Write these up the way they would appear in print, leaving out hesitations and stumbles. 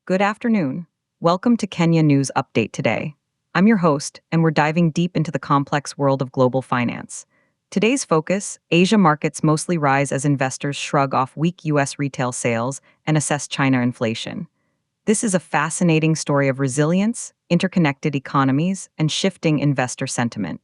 Good afternoon. Welcome to Kenya News Update today. I'm your host, and we're diving deep into the complex world of global finance. Today's focus: Asia markets mostly rise as investors shrug off weak U.S. retail sales and assess China inflation. This is a fascinating story of resilience, interconnected economies, and shifting investor sentiment.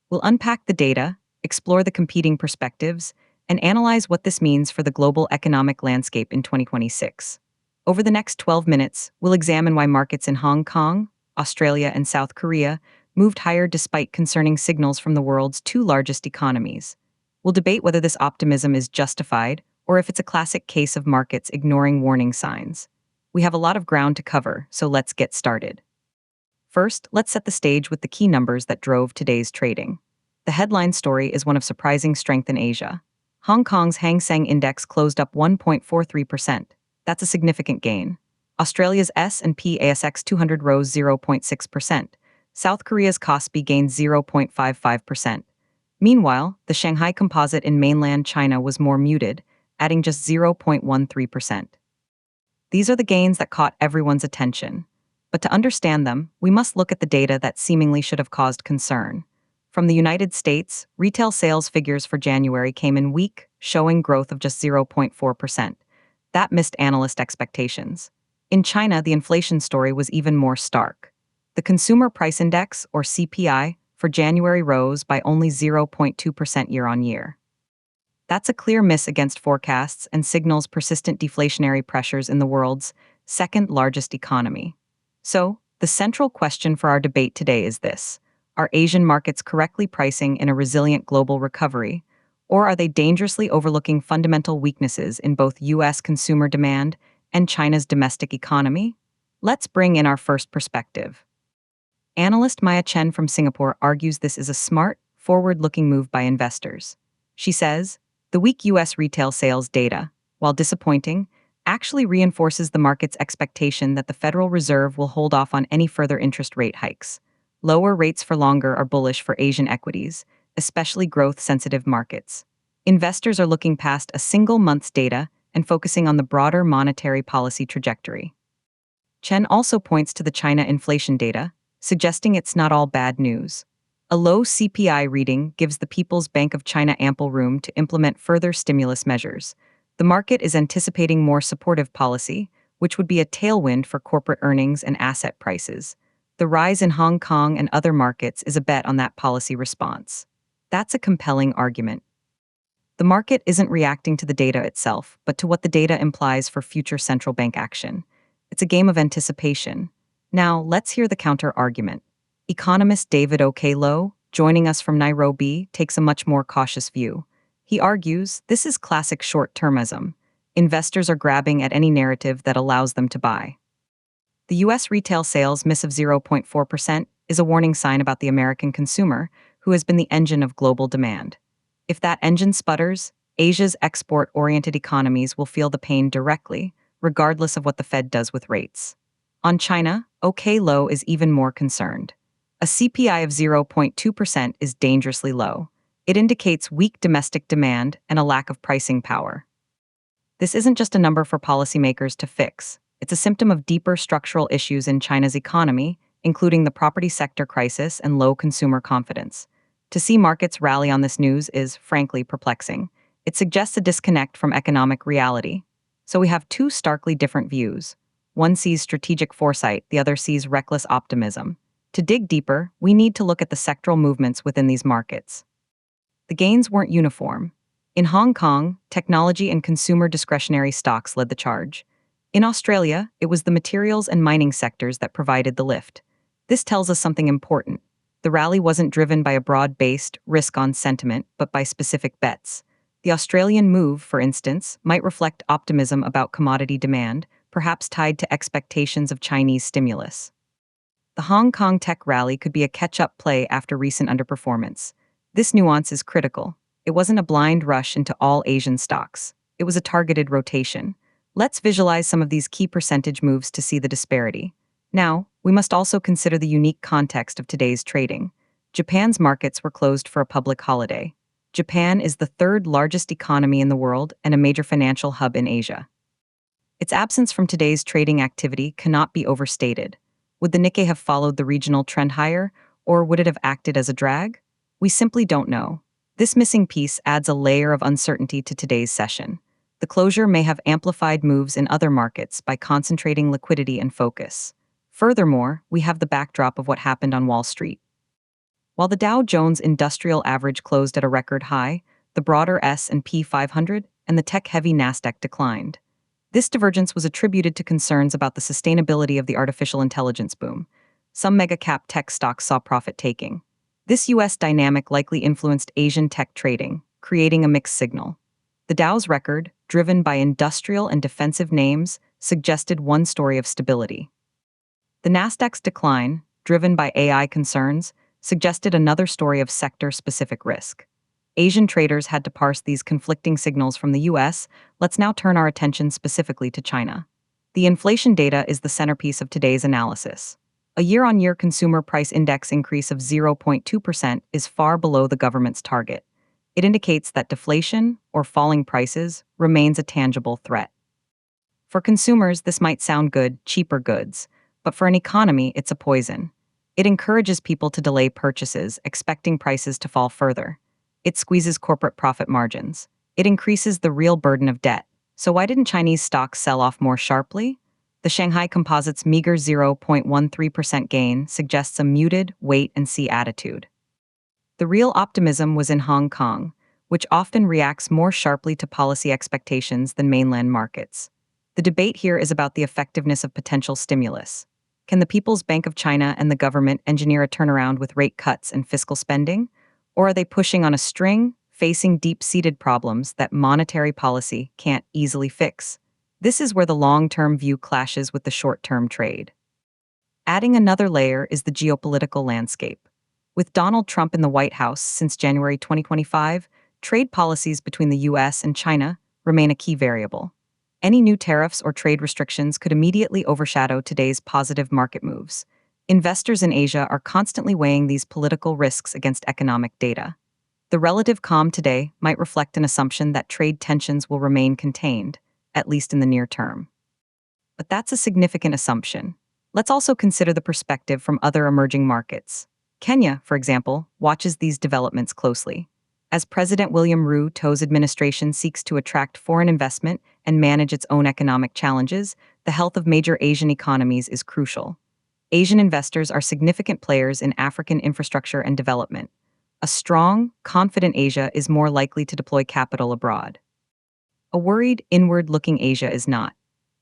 We'll unpack the data, explore the competing perspectives, and analyze what this means for the global economic landscape in 2026. Over the next 12 minutes, we'll examine why markets in Hong Kong, Australia, and South Korea moved higher despite concerning signals from the world's two largest economies. We'll debate whether this optimism is justified or if it's a classic case of markets ignoring warning signs. We have a lot of ground to cover, so let's get started. First, let's set the stage with the key numbers that drove today's trading. The headline story is one of surprising strength in Asia. Hong Kong's Hang Seng Index closed up 1.43%. That's a significant gain. Australia's S&P ASX 200 rose 0.6%. South Korea's Kospi gained 0.55%. Meanwhile, the Shanghai Composite in mainland China was more muted, adding just 0.13%. These are the gains that caught everyone's attention. But to understand them, we must look at the data that seemingly should have caused concern. From the United States, retail sales figures for January came in weak, showing growth of just 0.4%. That missed analyst expectations. In China, the inflation story was even more stark. The Consumer Price Index, or CPI, for January rose by only 0.2% year-on-year. That's a clear miss against forecasts and signals persistent deflationary pressures in the world's second largest economy. So, the central question for our debate today is this: are Asian markets correctly pricing in a resilient global recovery, or are they dangerously overlooking fundamental weaknesses in both U.S. consumer demand and China's domestic economy? Let's bring in our first perspective. Analyst Maya Chen from Singapore argues this is a smart, forward-looking move by investors. She says, the weak U.S. retail sales data, while disappointing, actually reinforces the market's expectation that the Federal Reserve will hold off on any further interest rate hikes. Lower rates for longer are bullish for Asian equities, especially growth-sensitive markets. Investors are looking past a single month's data and focusing on the broader monetary policy trajectory. Chen also points to the China inflation data, suggesting it's not all bad news. A low CPI reading gives the People's Bank of China ample room to implement further stimulus measures. The market is anticipating more supportive policy, which would be a tailwind for corporate earnings and asset prices. The rise in Hong Kong and other markets is a bet on that policy response. That's a compelling argument. The market isn't reacting to the data itself, but to what the data implies for future central bank action. It's a game of anticipation. Now, let's hear the counter-argument. Economist David Okello, joining us from Nairobi, takes a much more cautious view. He argues this is classic short-termism. Investors are grabbing at any narrative that allows them to buy. The U.S. retail sales miss of 0.4% is a warning sign about the American consumer, who has been the engine of global demand. If that engine sputters, Asia's export-oriented economies will feel the pain directly, regardless of what the Fed does with rates. On China, Okello is even more concerned. A CPI of 0.2% is dangerously low. It indicates weak domestic demand and a lack of pricing power. This isn't just a number for policymakers to fix. It's a symptom of deeper structural issues in China's economy, including the property sector crisis and low consumer confidence. To see markets rally on this news is, frankly, perplexing. It suggests a disconnect from economic reality. So we have two starkly different views. One sees strategic foresight, the other sees reckless optimism. To dig deeper, we need to look at the sectoral movements within these markets. The gains weren't uniform. In Hong Kong, technology and consumer discretionary stocks led the charge. In Australia, it was the materials and mining sectors that provided the lift. This tells us something important. The rally wasn't driven by a broad-based, risk-on sentiment, but by specific bets. The Australian move, for instance, might reflect optimism about commodity demand, perhaps tied to expectations of Chinese stimulus. The Hong Kong tech rally could be a catch-up play after recent underperformance. This nuance is critical. It wasn't a blind rush into all Asian stocks. It was a targeted rotation. Let's visualize some of these key percentage moves to see the disparity. Now, we must also consider the unique context of today's trading. Japan's markets were closed for a public holiday. Japan is the third largest economy in the world and a major financial hub in Asia. Its absence from today's trading activity cannot be overstated. Would the Nikkei have followed the regional trend higher, or would it have acted as a drag? We simply don't know. This missing piece adds a layer of uncertainty to today's session. The closure may have amplified moves in other markets by concentrating liquidity and focus. Furthermore, we have the backdrop of what happened on Wall Street. While the Dow Jones Industrial Average closed at a record high, the broader S&P 500 and the tech-heavy Nasdaq declined. This divergence was attributed to concerns about the sustainability of the artificial intelligence boom. Some mega-cap tech stocks saw profit-taking. This U.S. dynamic likely influenced Asian tech trading, creating a mixed signal. The Dow's record, driven by industrial and defensive names, suggested one story of stability. The Nasdaq's decline, driven by AI concerns, suggested another story of sector-specific risk. Asian traders had to parse these conflicting signals from the US. Let's now turn our attention specifically to China. The inflation data is the centerpiece of today's analysis. A year-on-year consumer price index increase of 0.2% is far below the government's target. It indicates that deflation, or falling prices, remains a tangible threat. For consumers, this might sound good, cheaper goods, but for an economy, it's a poison. It encourages people to delay purchases, expecting prices to fall further. It squeezes corporate profit margins. It increases the real burden of debt. So why didn't Chinese stocks sell off more sharply? The Shanghai Composite's meager 0.13% gain suggests a muted wait-and-see attitude. The real optimism was in Hong Kong, which often reacts more sharply to policy expectations than mainland markets. The debate here is about the effectiveness of potential stimulus. Can the People's Bank of China and the government engineer a turnaround with rate cuts and fiscal spending? Or are they pushing on a string, facing deep-seated problems that monetary policy can't easily fix? This is where the long-term view clashes with the short-term trade. Adding another layer is the geopolitical landscape. With Donald Trump in the White House since January 2025, trade policies between the US and China remain a key variable. Any new tariffs or trade restrictions could immediately overshadow today's positive market moves. Investors in Asia are constantly weighing these political risks against economic data. The relative calm today might reflect an assumption that trade tensions will remain contained, at least in the near term. But that's a significant assumption. Let's also consider the perspective from other emerging markets. Kenya, for example, watches these developments closely. As President William Ruto's administration seeks to attract foreign investment and manage its own economic challenges, the health of major Asian economies is crucial. Asian investors are significant players in African infrastructure and development. A strong, confident Asia is more likely to deploy capital abroad. A worried, inward-looking Asia is not.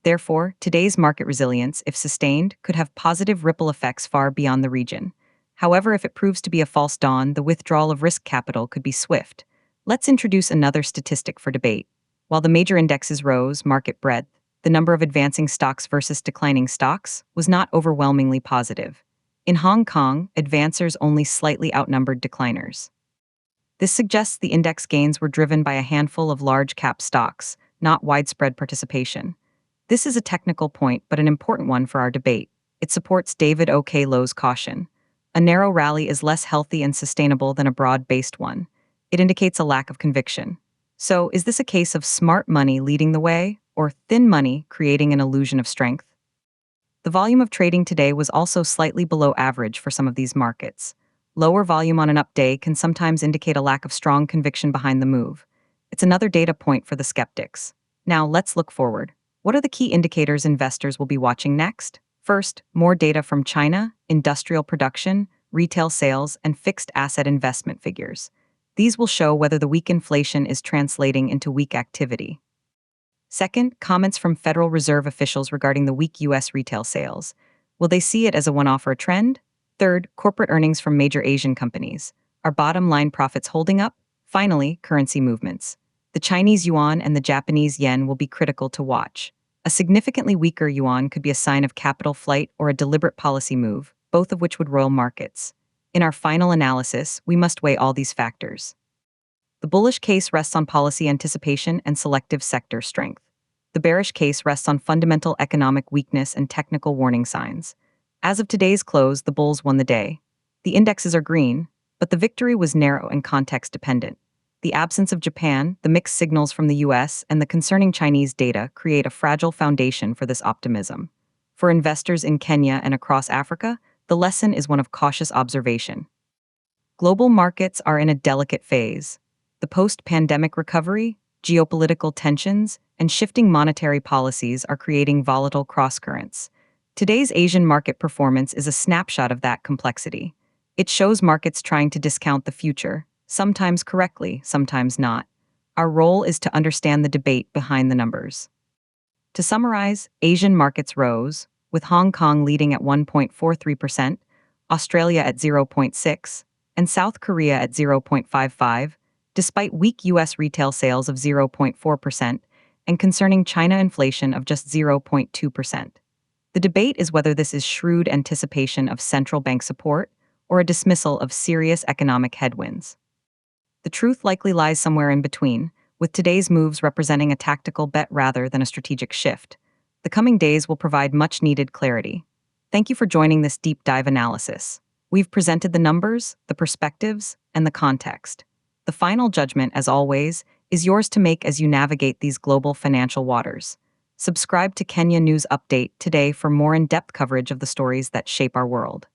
Therefore, today's market resilience, if sustained, could have positive ripple effects far beyond the region. However, if it proves to be a false dawn, the withdrawal of risk capital could be swift. Let's introduce another statistic for debate. While the major indexes rose, market breadth, the number of advancing stocks versus declining stocks was not overwhelmingly positive. In Hong Kong, advancers only slightly outnumbered decliners. This suggests the index gains were driven by a handful of large-cap stocks, not widespread participation. This is a technical point, but an important one for our debate. It supports David O.K. Lowe's caution. A narrow rally is less healthy and sustainable than a broad-based one. It indicates a lack of conviction. So, is this a case of smart money leading the way, or thin money creating an illusion of strength? The volume of trading today was also slightly below average for some of these markets. Lower volume on an up day can sometimes indicate a lack of strong conviction behind the move. It's another data point for the skeptics. Now, let's look forward. What are the key indicators investors will be watching next? First, more data from China, industrial production, retail sales, and fixed asset investment figures. These will show whether the weak inflation is translating into weak activity. Second, comments from Federal Reserve officials regarding the weak U.S. retail sales. Will they see it as a one-off or a trend? Third, corporate earnings from major Asian companies. Are bottom-line profits holding up? Finally, currency movements. The Chinese yuan and the Japanese yen will be critical to watch. A significantly weaker yuan could be a sign of capital flight or a deliberate policy move, both of which would roil markets. In our final analysis, we must weigh all these factors. The bullish case rests on policy anticipation and selective sector strength. The bearish case rests on fundamental economic weakness and technical warning signs. As of today's close, the bulls won the day. The indexes are green, but the victory was narrow and context-dependent. The absence of Japan, the mixed signals from the US, and the concerning Chinese data create a fragile foundation for this optimism. For investors in Kenya and across Africa, the lesson is one of cautious observation. Global markets are in a delicate phase. The post-pandemic recovery, geopolitical tensions, and shifting monetary policies are creating volatile crosscurrents. Today's Asian market performance is a snapshot of that complexity. It shows markets trying to discount the future, sometimes correctly, sometimes not. Our role is to understand the debate behind the numbers. To summarize, Asian markets rose, with Hong Kong leading at 1.43%, Australia at 0.6%, and South Korea at 0.55%, despite weak U.S. retail sales of 0.4% and concerning China inflation of just 0.2%. The debate is whether this is shrewd anticipation of central bank support or a dismissal of serious economic headwinds. The truth likely lies somewhere in between, with today's moves representing a tactical bet rather than a strategic shift. The coming days will provide much-needed clarity. Thank you for joining this deep dive analysis. We've presented the numbers, the perspectives, and the context. The final judgment, as always, is yours to make as you navigate these global financial waters. Subscribe to Kenya News Update today for more in-depth coverage of the stories that shape our world.